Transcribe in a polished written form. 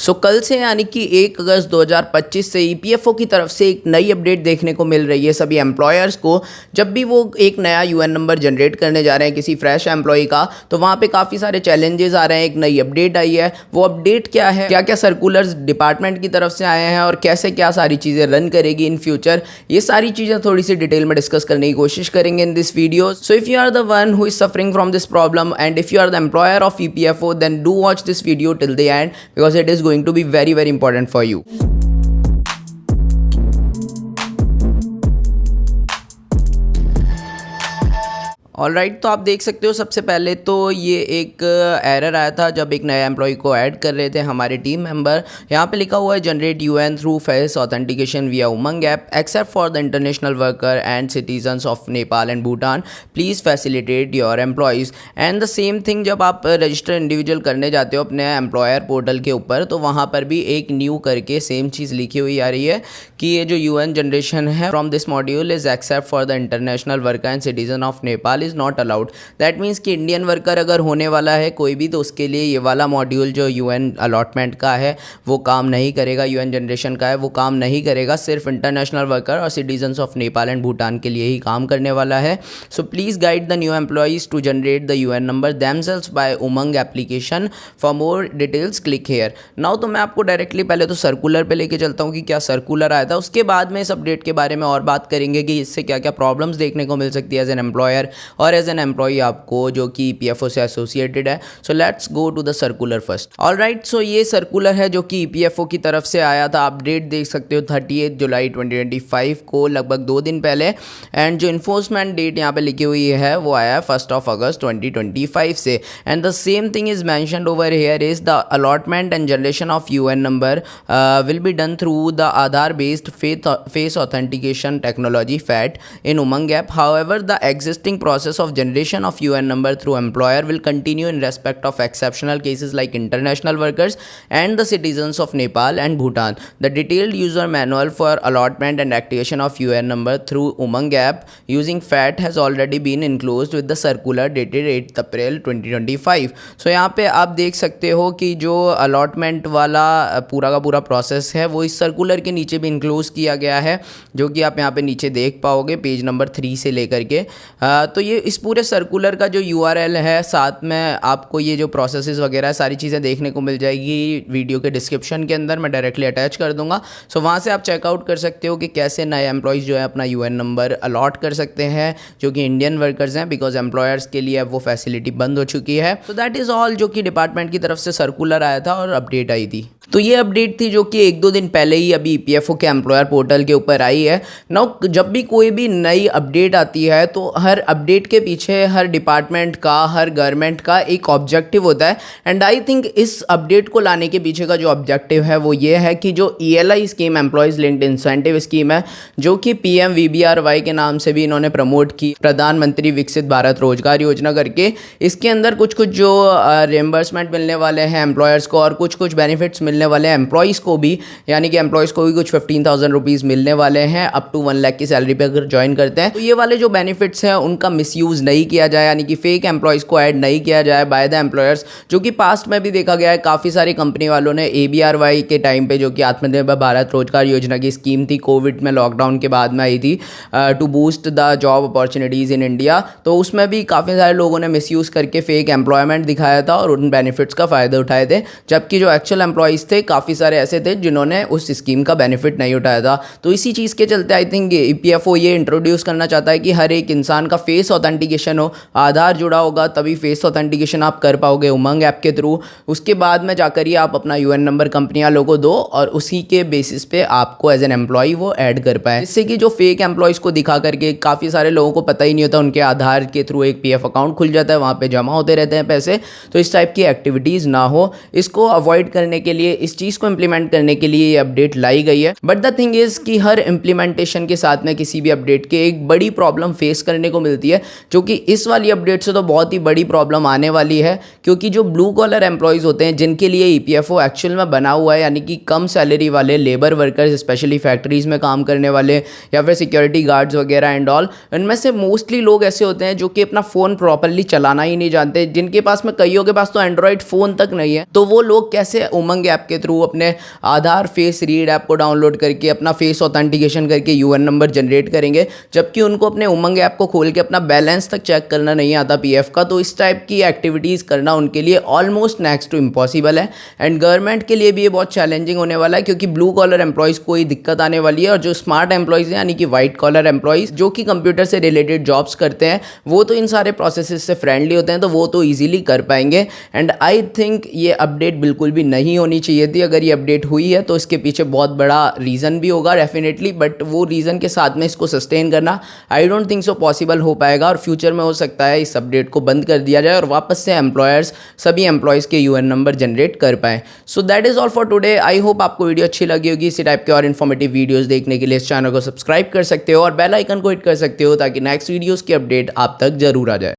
सो कल से यानी कि 1 अगस्त 2025 से ईपीएफओ की तरफ से एक नई अपडेट देखने को मिल रही है सभी एम्प्लॉयर्स को। जब भी वो एक नया यूएन नंबर जनरेट करने जा रहे हैं किसी फ्रेश एम्प्लॉय का, तो वहाँ पे काफ़ी सारे चैलेंजेस आ रहे हैं। एक नई अपडेट आई है, वो अपडेट क्या है, क्या क्या सर्कुलर्स डिपार्टमेंट की तरफ से आए हैं और कैसे क्या सारी चीज़ें रन करेगी इन फ्यूचर, ये सारी चीज़ें थोड़ी सी डिटेल में डिस्कस करने की कोशिश करेंगे in this video. So if you are the one who is suffering from this problem and if you are the employer of EPFO, then do watch this video till the end because it is going to be very very important for you. Alright, तो आप देख सकते हो सबसे पहले तो ये एक एरर आया था जब एक नया एम्प्लॉय को ऐड कर रहे थे हमारे टीम मेंबर। यहाँ पे लिखा हुआ है generate UAN through face authentication via Umang app accept for the international worker and citizens of Nepal and Bhutan, please facilitate your employees. And the same thing जब आप रजिस्टर इंडिविजुअल करने जाते हो अपने एम्प्लॉयर पोर्टल के ऊपर, तो वहाँ पर भी एक न्यू करके सेम चीज़ लिखी हुई आ रही है कि ये जो यूएन जनरेशन है from this module is accept for the international worker and citizen of Nepal is not allowed. That means कि इंडियन वर्कर अगर होने वाला है कोई भी, तो उसके लिए ये वाला मॉड्यूल जो यूएन अलॉटमेंट का है वो काम नहीं करेगा, यूएन जनरेशन का है वो काम नहीं करेगा, सिर्फ इंटरनेशनल वर्कर और citizens of Nepal and Bhutan के लिए ही काम करने वाला है। So please guide the new employees to generate the UAN number themselves by Umang application. For more details click here. Now तो मैं आपको डायरेक्टली पहले तो सर्कुलर पे लेके चलता हूँ कि क्या सर्कुलर आया था, उसके बाद में इस अपडेट के बारे में और बात करेंगे कि इससे क्या क्या प्रॉब्लम्स देखने को मिल सकती है एज एन एम्प्लॉयर और एज एन एम्प्लॉय आपको जो कि ईपीएफओ से एसोसिएटेड है। So let's go to the circular first. Alright, so ये सर्कुलर है जो कि ईपीएफओ की तरफ से आया था। अपडेट देख सकते हो 30 जुलाई 2025 को, लगभग 2 दिन पहले। एंड जो इन्फोर्समेंट डेट यहाँ पे लिखी हुई है वो आया 1 अगस्त 2025 से। And the same thing is mentioned over here is the allotment and generation of UN number will be done through the Aadhaar based face authentication technology fat in Umang app. However, the existing process of generation of UN number through employer will continue in respect of exceptional cases like international workers and the citizens of Nepal and Bhutan. The detailed user manual for allotment and activation of UN number through Umang app using FAT has already been enclosed with the circular dated 8 April 2025. So यहाँ पे आप देख सकते हो कि जो allotment वाला पूरा का पूरा प्रोसेस है वो इस सर्कुलर के नीचे भी इंक्लोज किया गया है, जो कि आप यहाँ पे नीचे देख पाओगे पेज नंबर 3 से लेकर के। तो ये इस पूरे सर्कुलर का जो यूआरएल है, साथ में आपको ये जो प्रोसेसेस वगैरह सारी चीज़ें देखने को मिल जाएगी वीडियो के डिस्क्रिप्शन के अंदर, मैं डायरेक्टली अटैच कर दूंगा। सो वहाँ से आप चेकआउट कर सकते हो कि कैसे नए एम्प्लॉयज़ जो है अपना यूएन नंबर अलॉट कर सकते हैं जो कि इंडियन वर्कर्स हैं, बिकॉज एम्प्लॉयर्स के लिए अब वो फैसिलिटी बंद हो चुकी है। तो दैट इज़ ऑल जो कि डिपार्टमेंट की तरफ से सर्कुलर आया था और अपडेट आई थी। तो ये अपडेट थी जो कि 1-2 दिन पहले ही अभी ईपीएफओ के एम्प्लॉयर पोर्टल के ऊपर आई है। नाउ जब भी कोई भी नई अपडेट आती है तो हर अपडेट के पीछे हर डिपार्टमेंट का, हर गवर्नमेंट का एक ऑब्जेक्टिव होता है। एंड आई थिंक इस अपडेट को लाने के पीछे का जो ऑब्जेक्टिव है वो ये है कि जो ELI scheme, employees linked incentive scheme है, जो कि पीएमवीबीआरवाई के नाम से भी इन्होंने प्रमोट की, प्रधानमंत्री विकसित भारत रोजगार योजना करके, इसके अंदर कुछ कुछ जो रिएम्बर्समेंट मिलने वाले हैं एम्प्लॉयर्स को और कुछ कुछ बेनिफिट्स मिलने वाले हैं एम्प्लॉयज़ को भी, यानी कि एम्प्लॉयज़ को भी कुछ 15,000 रुपीज़ मिलने वाले हैं अप टू 1 लाख की सैलरी पे अगर ज्वाइन करते हैं। तो ये वाले जो बेनिफिट्स हैं उनका मिसयूज़ नहीं किया जाए, यानी कि फेक एम्प्लॉयज़ को ऐड नहीं किया जाए बाय द एम्प्लॉयर्स, जो कि पास्ट में भी देखा गया है। काफ़ी सारी कंपनी वालों ने एबीआरवाई के टाइम पे, जो कि आत्मनिर्भर भारत रोजगार योजना की स्कीम थी, कोविड में लॉकडाउन के बाद में आई थी, to boost the job opportunities in India, तो उसमें भी काफ़ी सारे लोगों ने मिसयूज़ करके फेक एम्प्लॉयमेंट दिखाया था और उन बेनिफिट्स का फ़ायदा उठाए थे, जबकि जो एक्चुअल एम्प्लॉयज़ थे काफ़ी सारे ऐसे थे जिन्होंने उस स्कीम का बेनिफिट नहीं उठाया था। तो इसी चीज़ के चलते आई थिंक ईपीएफओ ये इंट्रोड्यूस करना चाहता है कि हर एक इंसान का फेस ऑथेंटिकेशन हो, आधार जुड़ा होगा तभी फेस ऑथेंटिकेशन आप कर पाओगे उमंग ऐप के थ्रू। उसके बाद में जाकर ही आप अपना यूएन नंबर कंपनी वालों को दो और उसी के बेसिस पे आपको एज एन एम्प्लॉय वो ऐड कर पाए, जिससे कि जो फेक एम्प्लॉयज़ को दिखा करके काफ़ी सारे लोगों को पता ही नहीं होता, उनके आधार के थ्रू एक पीएफ अकाउंट खुल जाता है, वहाँ पर जमा होते रहते हैं पैसे। तो इस टाइप की एक्टिविटीज़ ना हो, इसको अवॉइड करने के लिए, इस चीज़ को इम्प्लीमेंट करने के लिए ये अपडेट लाई गई है। बट द थिंग इज़ कि हर इम्प्लीमेंटेशन के साथ में किसी भी अपडेट के एक बड़ी प्रॉब्लम फेस करने को मिलती है, जो कि इस वाली अपडेट से तो बहुत ही बड़ी प्रॉब्लम आने वाली है, क्योंकि जो ब्लू कॉलर एम्प्लॉयज़ होते हैं जिनके लिए ईपीएफओ एक्चुअल में बना हुआ है, यानी कि कम सैलरी वाले लेबर वर्कर्स, स्पेशली फैक्ट्रीज़ में काम करने वाले या फिर सिक्योरिटी गार्ड्स वगैरह एंड ऑल, इनमें से मोस्टली लोग ऐसे होते हैं जो कि अपना फ़ोन प्रॉपरली चलाना ही नहीं जानते, जिनके पास में, कईयों के पास तो एंड्रॉयड फ़ोन तक नहीं है। तो वो लोग कैसे उमंग ऐप ऐप के थ्रू अपने आधार फेस रीड ऐप को डाउनलोड करके अपना फेस ऑथेंटिकेशन करके यूएन नंबर जनरेट करेंगे, जबकि उनको अपने उमंग ऐप को खोल के अपना बैलेंस तक चेक करना नहीं आता पीएफ का। तो इस टाइप की एक्टिविटीज़ करना उनके लिए ऑलमोस्ट नेक्स्ट टू इम्पॉसिबल है। एंड गवर्नमेंट के लिए भी ये बहुत चैलेंजिंग होने वाला है, क्योंकि ब्लू कॉलर एम्प्लॉयज़ को ही दिक्कत आने वाली है, और जो स्मार्ट एम्प्लॉयज़ हैं यानी कि वाइट कॉलर एम्प्लॉयज़ जो कि कंप्यूटर से रिलेटेड जॉब्स करते हैं, वो तो इन सारे प्रोसेसेस से फ्रेंडली होते हैं, तो वो तो ईजिली कर पाएंगे। एंड आई थिंक ये अपडेट बिल्कुल भी नहीं होनी चाहिए थी। अगर ये अपडेट हुई है तो इसके पीछे बहुत बड़ा रीज़न भी होगा डेफिनेटली, बट वो रीज़न के साथ में इसको सस्टेन करना I don't think so possible हो पाएगा, और फ्यूचर में हो सकता है इस अपडेट को बंद कर दिया जाए और वापस से एम्प्लॉयर्स सभी एम्प्लॉयज़ के यूएन नंबर जनरेट कर पाएँ। So that is all for today. I hope आपको वीडियो अच्छी लगी होगी। इसी टाइप के और इन्फॉर्मेटिव वीडियोज़ देखने के लिए इस चैनल को सब्सक्राइब कर सकते हो और बेल आइकन को हिट कर सकते हो, ताकि नेक्स्ट वीडियोज़ की अपडेट आप तक जरूर आ जाए।